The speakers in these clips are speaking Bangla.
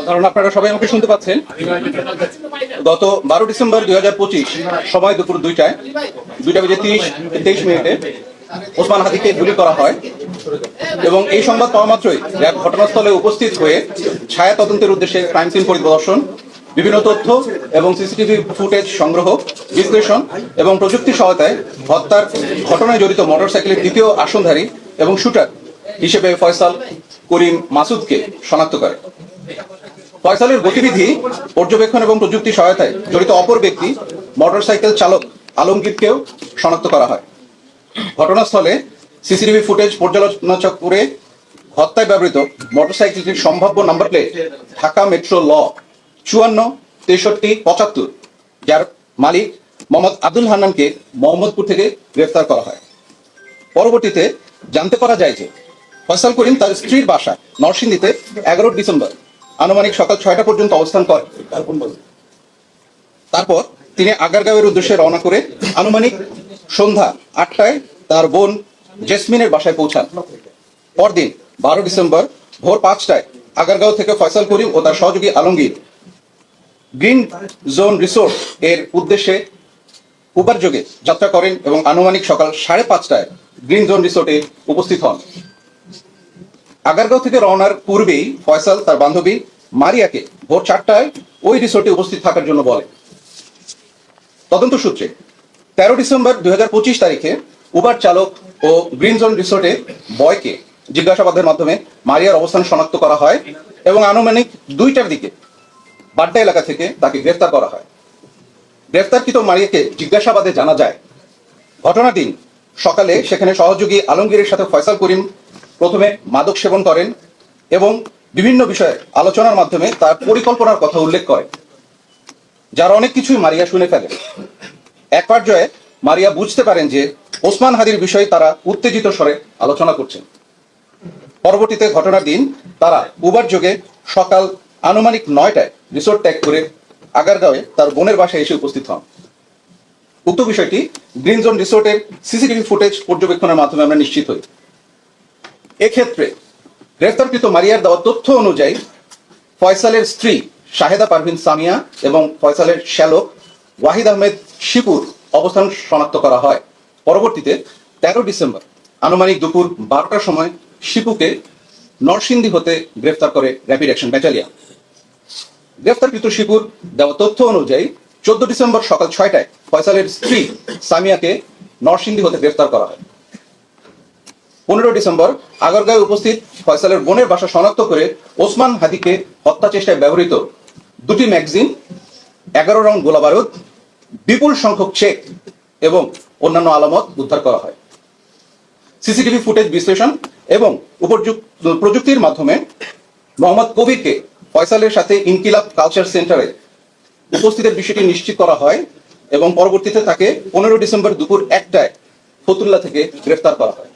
কারণ আপনারা সবাই আমাকে শুনতে পাচ্ছেন। গত 12 ডিসেম্বর 2025 সময় দুপুর 2:23 ওসমান হাদিকে গুলি করা হয় এবং এই সংবাদ পাওয়া মাত্রই র্যাব ঘটনাস্থলে উপস্থিত হয়ে ছায়া তদন্তের উদ্দেশ্যে ক্রাইম সিন পরিদর্শন, বিভিন্ন তথ্য এবং সিসিটিভি ফুটেজ সংগ্রহ, বিশ্লেষণ এবং প্রযুক্তি সহায়তায় হত্যার ঘটনায় জড়িত মোটরসাইকেলের দ্বিতীয় আসনধারী এবং শুটার হিসেবে ফয়সাল করিম মাসুদকে শনাক্ত করে। ফয়সালের গতিবিধি পর্যবেক্ষণ এবং প্রযুক্তি সহায়তায় জড়িত অপর ব্যক্তি মোটরসাইকেল চালক আলমগীরকেও শনাক্ত করা হয়। ঘটনাস্থলে সিসিটিভি ফুটেজ পর্যালোচনা করে হত্যায় ব্যবহৃত মোটরসাইকেলটির সম্ভাব্য নাম্বার প্লেট ঢাকা মেট্রো ল 54 63 75, যার মালিক মোহাম্মদ আব্দুল হান্নানকে মোহাম্মদপুর থেকে গ্রেফতার করা হয়। পরবর্তীতে জানতে পারা যায় যে ফয়সাল করিম তার স্ত্রীর বাসা নরসিংদীতে 11 ডিসেম্বর আনুমানিক সকাল 6টা পর্যন্ত অবস্থান করেন। তারপর তিনি আগারগাঁওয়ের উদ্দেশ্যে রওনা করে আনুমানিক সন্ধ্যা 8টায় তার বোন জেসমিনের বাসায় পৌঁছান। পরদিন 12 ডিসেম্বর ভোর 5টায় আগারগাঁও থেকে ফয়সাল করিম ও তার সহযোগী আলমগীর গ্রিন জোন রিসোর্ট এর উদ্দেশ্যে উবার যোগে যাত্রা করেন এবং আনুমানিক সকাল 5:30টায় গ্রিন জোন রিসোর্টে উপস্থিত হন। আগারগাঁও থেকে রওনার পূর্বেই ফয়সাল তার বান্ধবী মারিয়াকে ভোর 4টায় ওই রিসোর্টে উপস্থিত থাকার জন্য বলে। তদন্ত সূত্রে 13 ডিসেম্বর 2025 তারিখে উবার চালক ও গ্রিন জোন রিসোর্টে বয়কে জিজ্ঞাসাবাদের মাধ্যমে মারিয়ার অবস্থান শনাক্ত করা হয় এবং আনুমানিক 2টার দিকে বাড্ডা এলাকা থেকে তাকে গ্রেফতার করা হয়। গ্রেফতারকৃত মারিয়াকে জিজ্ঞাসাবাদে জানা যায়, ঘটনার দিন সকালে সেখানে সহযোগী আলমগীরের সাথে ফয়সাল করিম প্রথমে মাদক সেবন করেন এবং বিভিন্ন বিষয়ে আলোচনার মাধ্যমে তার পরিকল্পনার কথা উল্লেখ করেন, যার অনেক কিছুই মারিয়া শুনে ফেলেন। এক পর্যায়ে মারিয়া বুঝতে পারেন যে ওসমান হাদির বিষয়ে তারা উত্তেজিত স্বরে আলোচনা করছেন। পরবর্তীতে ঘটনার দিন তারা উবার যোগে সকাল আনুমানিক 9টায় রিসোর্ট ত্যাগ করে আগারগাঁওয়ে তার বোনের বাসায় এসে উপস্থিত হন। উক্ত বিষয়টি গ্রিন জোন রিসোর্টের সিসিটিভি ফুটেজ পর্যবেক্ষণের মাধ্যমে আমরা নিশ্চিত হই। এক্ষেত্রে গ্রেফতারকৃত মারিয়ার দেওয়া তথ্য অনুযায়ী ফয়সালের স্ত্রী শাহেদা পারভিন সামিয়া এবং ফয়সালের শ্যালক ওয়াহিদ আহমেদ শিপুর অবস্থান শনাক্ত করা হয়। পরবর্তীতে 13 ডিসেম্বর আনুমানিক দুপুর 12টার সময় শিপুকে নরসিংদী হতে গ্রেফতার করে র্যাপিড অ্যাকশন ব্যাটালিয়ন। গ্রেফতারকৃত শিপুর দেওয়া তথ্য অনুযায়ী 14 ডিসেম্বর সকাল 6টায় ফয়সালের স্ত্রী সামিয়াকে নরসিংদী হতে গ্রেফতার করা হয়। 15 ডিসেম্বর আগারগাঁওয়ে উপস্থিত ফয়সালের বোনের বাসা শনাক্ত করে ওসমান হাদিকে হত্যা চেষ্টায় ব্যবহৃত 2টি ম্যাগাজিন, 11 রাউন্ড গোলাবারুদ, বিপুল সংখ্যক চেক এবং অন্যান্য আলামত উদ্ধার করা হয়। সিসিটিভি ফুটেজ বিশ্লেষণ এবং প্রযুক্তির মাধ্যমে মোহাম্মদ কবিরকে ফয়সালের সাথে ইনকিলাব কালচার সেন্টারে উপস্থিতের বিষয়টি নিশ্চিত করা হয় এবং পরবর্তীতে তাকে 15 ডিসেম্বর দুপুর 1টায় ফতুল্লা থেকে গ্রেফতার করা হয়।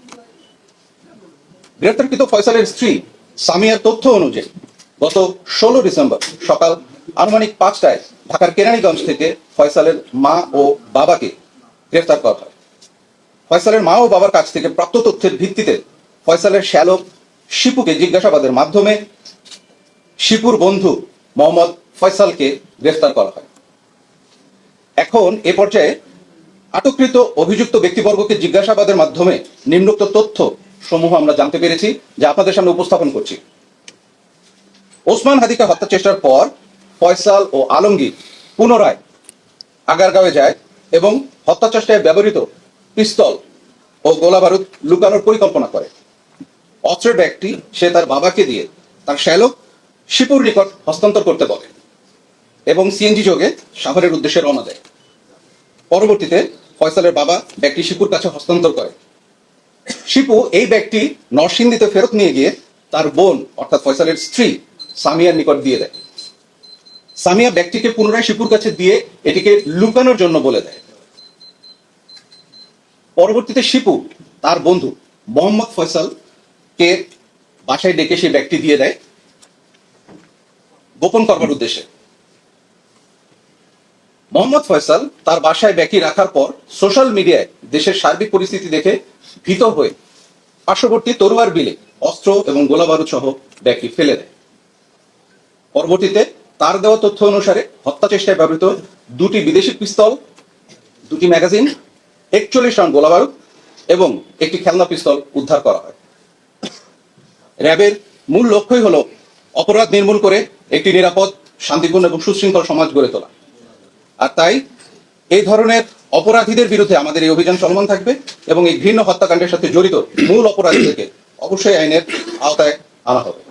গ্রেফতারকৃত ফয়সালের স্ত্রী সামিয়ার তথ্য অনুযায়ী গত 16 ডিসেম্বর সকাল আনুমানিক 5টায় ঢাকার কেরানীগঞ্জ থেকে ফয়সালের মা ও বাবাকে গ্রেফতার করা হয়। ফয়সালের মা ও বাবার কাছ থেকে প্রাপ্ত তথ্যের ভিত্তিতে ফয়সালের শ্যালক শিপুকে জিজ্ঞাসাবাদের মাধ্যমে শিপুর বন্ধু মোহাম্মদ ফয়সালকে গ্রেফতার করা হয়। এখন এ পর্যায়ে আটককৃত অভিযুক্ত ব্যক্তিবর্গকে জিজ্ঞাসাবাদের মাধ্যমে নিম্নোক্ত তথ্য সমূহ আমরা জানতে পেরেছি, যা আপনাদের সামনে উপস্থাপন করছি। ওসমান হাদিকে হত্যা চেষ্টার পর ফয়সাল ও আলমগীর পুনরায় আগারগাঁওয়ে যায় এবং হত্যা চেষ্টায় ব্যবহৃত পিস্তল ও গোলাবারুদ লুকানোর পরিকল্পনা করে। অস্ত্রের ব্যাগটি সে তার বাবাকে দিয়ে তার শ্যালক শিপুর নিকট হস্তান্তর করতে বলে এবং সিএনজি যোগে সাভারের উদ্দেশ্যে রওনা দেয়। পরবর্তীতে ফয়সালের বাবা ব্যাগটি শিপুর কাছে হস্তান্তর করে। শিপু এই ব্যাগটি নরসিংদীতে ফেরত নিয়ে গিয়ে তার বোন অর্থাৎ ফয়সালের স্ত্রী সামিয়ার নিকট দিয়ে দেয়। সামিয়া ব্যাগটিকে পুনরায় শিপুর কাছে দিয়ে এটিকে লুকানোর জন্য বলে দেয়। পরবর্তীতে শিপু তার বন্ধু মোহাম্মদ ফয়সালকে বাসায় ডেকে সেই ব্যাগটি দিয়ে দেয় গোপন করবার উদ্দেশ্যে। মোহাম্মদ ফয়সাল তার বাসায় ব্যাগটি রাখার পর সোশ্যাল মিডিয়ায় দেশের সার্বিক পরিস্থিতি দেখে ভীত হয়ে পার্শ্ববর্তী তরুয়ার বিলে অস্ত্র এবং গোলাবারুদ সহ ব্যাগটি ফেলে দেয়। পরবর্তীতে তার দেওয়া তথ্য অনুসারে হত্যা চেষ্টায় ব্যবহৃত 2টি বিদেশি পিস্তল, 2টি ম্যাগাজিন, 41 রাউন্ড গোলাবারুদ এবং একটি খেলনা পিস্তল উদ্ধার করা হয়। র্যাবের মূল লক্ষ্যই হলো অপরাধ নির্মূল করে একটি নিরাপদ, শান্তিপূর্ণ এবং সুশৃঙ্খল সমাজ গড়ে তোলা। আর তাই এই ধরনের অপরাধীদের বিরুদ্ধে আমাদের এই অভিযান চলমান থাকবে এবং এই ঘৃণ্য হত্যাকাণ্ডের সাথে জড়িত মূল অপরাধীদেরকে অবশ্যই আইনের আওতায় আনা হবে।